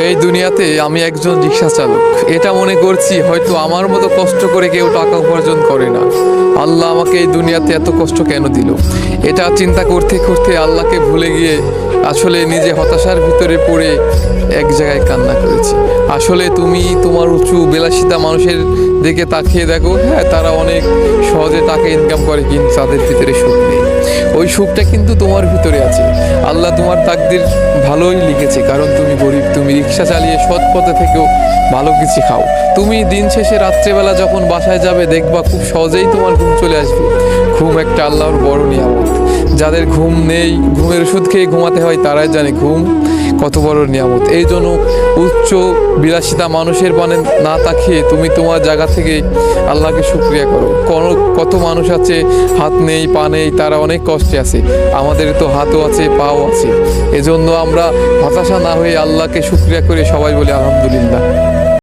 এই দুনিয়াতে আমি একজন রিক্সা চালক, এটা মনে করছি হয়তো আমার মতো কষ্ট করে কেউ টাকা উপার্জন করে না। আল্লাহ আমাকে এই দুনিয়াতে এত কষ্ট কেন দিল, এটা চিন্তা করতে করতে আল্লাহকে ভুলে গিয়ে আসলে নিজে হতাশার ভিতরে পড়ে এক জায়গায় কান্না করেছি। আসলে তুমি তোমার উঁচু বিলাসিতা মানুষের দিকে তাকিয়ে দেখো, হ্যাঁ তারা অনেক সহজে টাকা ইনকাম করে, কিন্তু তাদের ভিতরে সুখ নেই। ওই সুখটা কিন্তু তোমার ভিতরে আছে। আল্লাহ তোমার তাকদির ভালোই লিখেছে, কারণ তুমি গরিব, তুমি রিক্সা চালিয়ে সৎ পথে থেকেও ভালো কিছু খাও। তুমি দিন শেষে রাত্রেবেলা যখন বাসায় যাবে দেখবা খুব সহজেই তোমার ঘুম চলে আসবে। ঘুম একটা আল্লাহর বড় নিয়ামত। যাদের ঘুম নেই, ঘুমের ওষুধ খেয়ে ঘুমাতে হয়, তারাই জানে ঘুম কত বড় নিয়ামত। এই জন্য উচ্চ বিলাসিতা মানুষের পানে না তাকিয়ে তুমি তোমার জায়গা থেকে আল্লাহকে শুকরিয়া করো। কত মানুষ আছে হাত নেই, পা নেই, তারা অনেক কষ্টে আছে। আমাদের তো হাতও আছে, পাও আছে। এজন্য আমরা হতাশা না হয়ে আল্লাহকে শুকরিয়া করে সবাই বলি আলহামদুলিল্লাহ।